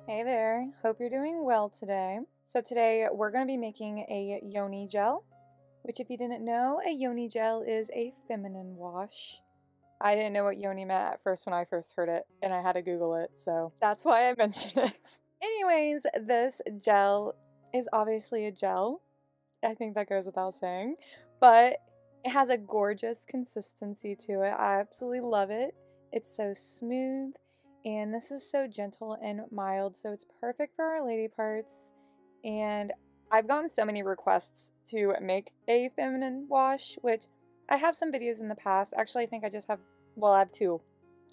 Hey there, hope you're doing well today. So today we're going to be making a yoni gel, which if you didn't know, a yoni gel is a feminine wash. I didn't know what yoni meant at first when I first heard it, and I had to Google it, so that's why I mentioned it. Anyways, this gel is obviously a gel. I think that goes without saying, but it has a gorgeous consistency to it. I absolutely love it. It's so smooth, and this is so gentle and mild, so it's perfect for our lady parts. And I've gotten so many requests to make a feminine wash, which I have some videos in the past. Actually, I think I just have, well, I have two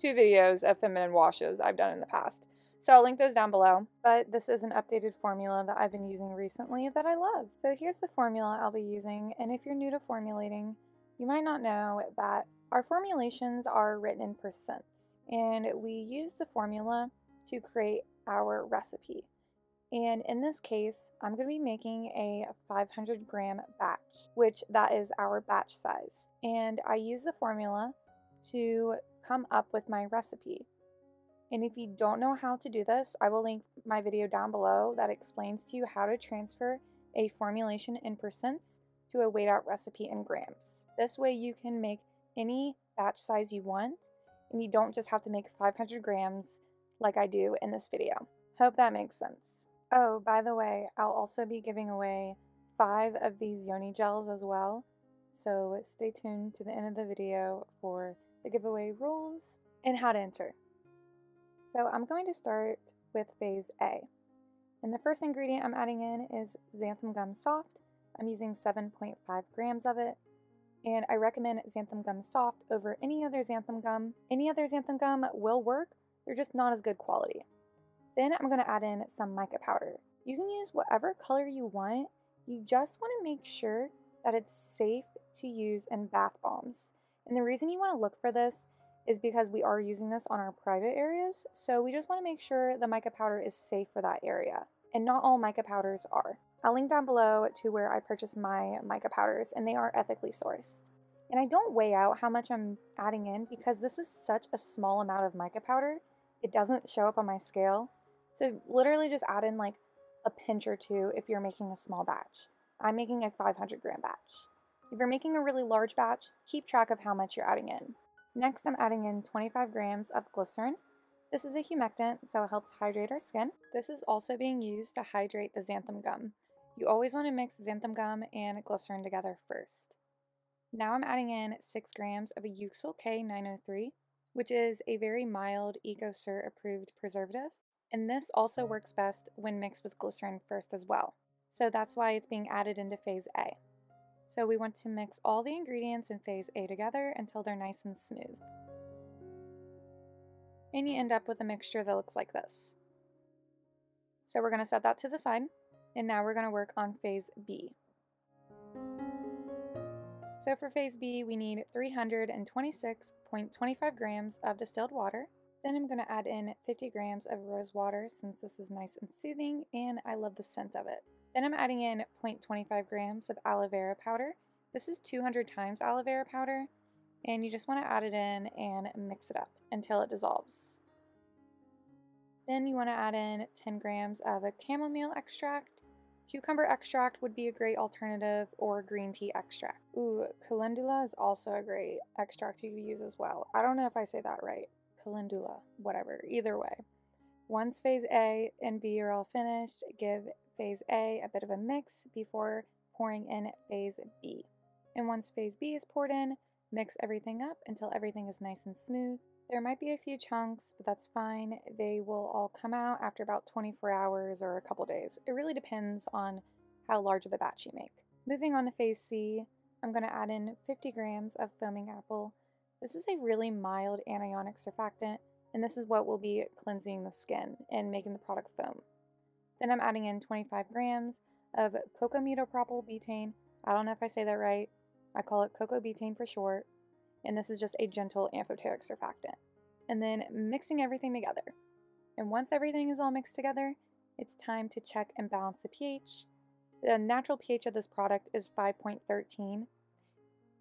videos of feminine washes I've done in the past. So I'll link those down below, but this is an updated formula that I've been using recently that I love. So here's the formula I'll be using, and if you're new to formulating, you might not know that our formulations are written in percents, and we use the formula to create our recipe. And in this case, I'm going to be making a 500 gram batch, which that is our batch size. And I use the formula to come up with my recipe. And if you don't know how to do this, I will link my video down below that explains to you how to transfer a formulation in percents to a weighed out recipe in grams. This way you can make any batch size you want, and you don't just have to make 500 grams like I do in this video. Hope that makes sense. Oh, by the way, I'll also be giving away 5 of these yoni gels as well, so stay tuned to the end of the video for the giveaway rules and how to enter. So I'm going to start with phase A. And the first ingredient I'm adding in is xanthan gum soft. I'm using 7.5 grams of it. And I recommend xanthan gum soft over any other xanthan gum. Any other xanthan gum will work, they're just not as good quality. Then I'm going to add in some mica powder. You can use whatever color you want. You just want to make sure that it's safe to use in bath bombs. And the reason you want to look for this is because we are using this on our private areas, so we just want to make sure the mica powder is safe for that area. And not all mica powders are. I'll link down below to where I purchased my mica powders, and they are ethically sourced. And I don't weigh out how much I'm adding in because this is such a small amount of mica powder, it doesn't show up on my scale. So literally just add in like a pinch or two if you're making a small batch. I'm making a 500 gram batch. If you're making a really large batch, keep track of how much you're adding in. Next, I'm adding in 25 grams of glycerin. This is a humectant, so it helps hydrate our skin. This is also being used to hydrate the xanthan gum. You always want to mix xanthan gum and glycerin together first. Now I'm adding in 6 grams of a Euxyl K903, which is a very mild ecocert approved preservative. And this also works best when mixed with glycerin first as well. So that's why it's being added into phase A. So we want to mix all the ingredients in phase A together until they're nice and smooth. And you end up with a mixture that looks like this. So we're going to set that to the side, and now we're going to work on phase B. So for phase B, we need 326.25 grams of distilled water. Then I'm going to add in 50 grams of rose water since this is nice and soothing and I love the scent of it. Then I'm adding in 0.25 grams of aloe vera powder. This is 200 times aloe vera powder, and you just want to add it in and mix it up until it dissolves. Then you want to add in 10 grams of a chamomile extract. Cucumber extract would be a great alternative, or green tea extract. Ooh, calendula is also a great extract you could use as well. I don't know if I say that right. Calendula, whatever, either way. Once phase A and B are all finished, give phase A a bit of a mix before pouring in phase B. And once phase B is poured in, mix everything up until everything is nice and smooth. There might be a few chunks, but that's fine. They will all come out after about 24 hours or a couple days. It really depends on how large of a batch you make. Moving on to phase C, I'm going to add in 50 grams of foaming apple. This is a really mild anionic surfactant, and this is what will be cleansing the skin and making the product foam. Then I'm adding in 25 grams of cocamidopropyl betaine. I don't know if I say that right. I call it cocoa betaine for short. And this is just a gentle amphoteric surfactant. And then mixing everything together. And once everything is all mixed together, it's time to check and balance the pH. The natural pH of this product is 5.13.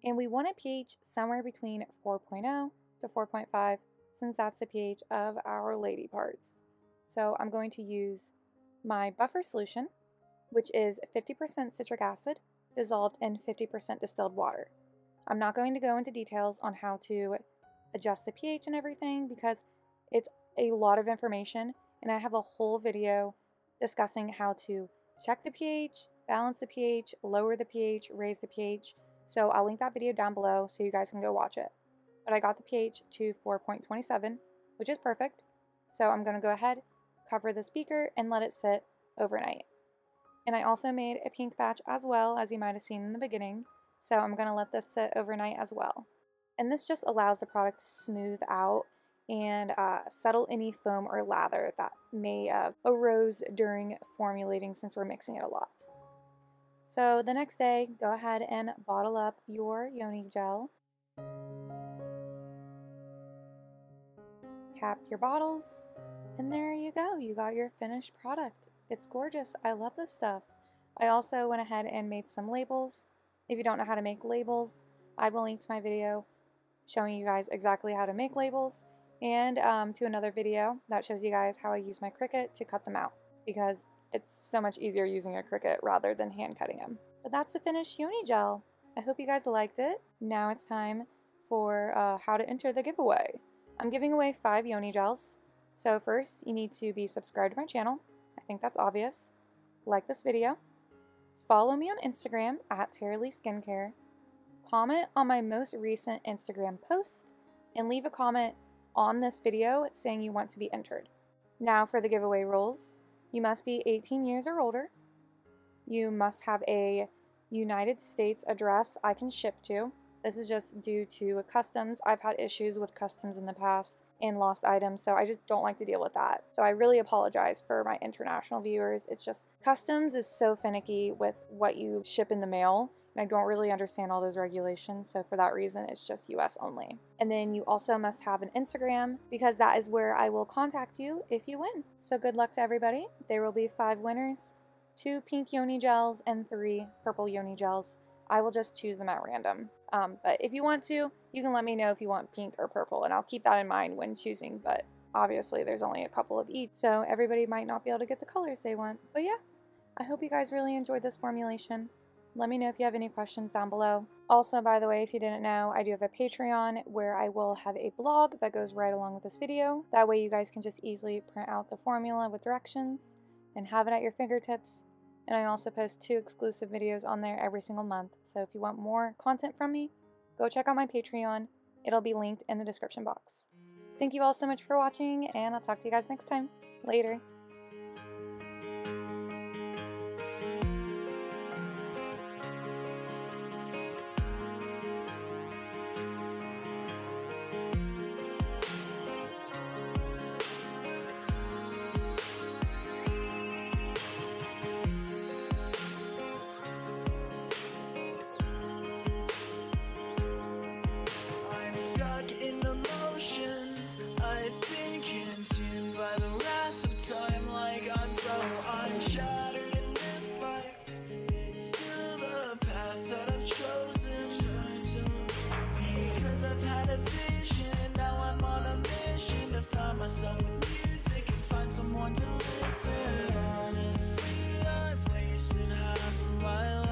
And we want a pH somewhere between 4.0 to 4.5 since that's the pH of our lady parts. So I'm going to use my buffer solution, which is 50% citric acid dissolved in 50% distilled water. I'm not going to go into details on how to adjust the pH and everything because it's a lot of information, and I have a whole video discussing how to check the pH, balance the pH, lower the pH, raise the pH. So I'll link that video down below so you guys can go watch it. But I got the pH to 4.27, which is perfect. So I'm going to go ahead, cover the beaker, and let it sit overnight. And I also made a pink batch as well, as you might have seen in the beginning. So I'm going to let this sit overnight as well. And this just allows the product to smooth out and settle any foam or lather that may arose during formulating, since we're mixing it a lot. So the next day, go ahead and bottle up your Yoni gel. Cap your bottles, and there you go. You got your finished product. It's gorgeous. I love this stuff. I also went ahead and made some labels. If you don't know how to make labels, I will link to my video showing you guys exactly how to make labels, and to another video that shows you guys how I use my Cricut to cut them out, because it's so much easier using a Cricut rather than hand cutting them. But that's the finished Yoni gel. I hope you guys liked it. Now it's time for how to enter the giveaway. I'm giving away 5 Yoni gels. So first, you need to be subscribed to my channel. I think that's obvious. Like this video. Follow me on Instagram at TaraLee Skincare. Comment on my most recent Instagram post, and leave a comment on this video saying you want to be entered. Now for the giveaway rules. You must be 18 years or older. You must have a United States address I can ship to. This is just due to customs. I've had issues with customs in the past and lost items, so I just don't like to deal with that. So I really apologize for my international viewers. It's just customs is so finicky with what you ship in the mail, and I don't really understand all those regulations, so for that reason it's just US only. And then you also must have an Instagram, because that is where I will contact you if you win. So good luck to everybody. There will be 5 winners, 2 pink Yoni gels and 3 purple Yoni gels. I will just choose them at random. But if you want to, you can let me know if you want pink or purple, and I'll keep that in mind when choosing, but obviously there's only a couple of each, so everybody might not be able to get the colors they want. But yeah, I hope you guys really enjoyed this formulation. Let me know if you have any questions down below. Also, by the way, if you didn't know, I do have a Patreon where I will have a blog that goes right along with this video. That way you guys can just easily print out the formula with directions and have it at your fingertips. And I also post 2 exclusive videos on there every single month. So if you want more content from me, go check out my Patreon. It'll be linked in the description box. Thank you all so much for watching, and I'll talk to you guys next time. Later. I'm shattered in this life. It's still the path that I've chosen, because I've had a vision. Now I'm on a mission to find myself with music and find someone to listen. Honestly, I've wasted half of my life.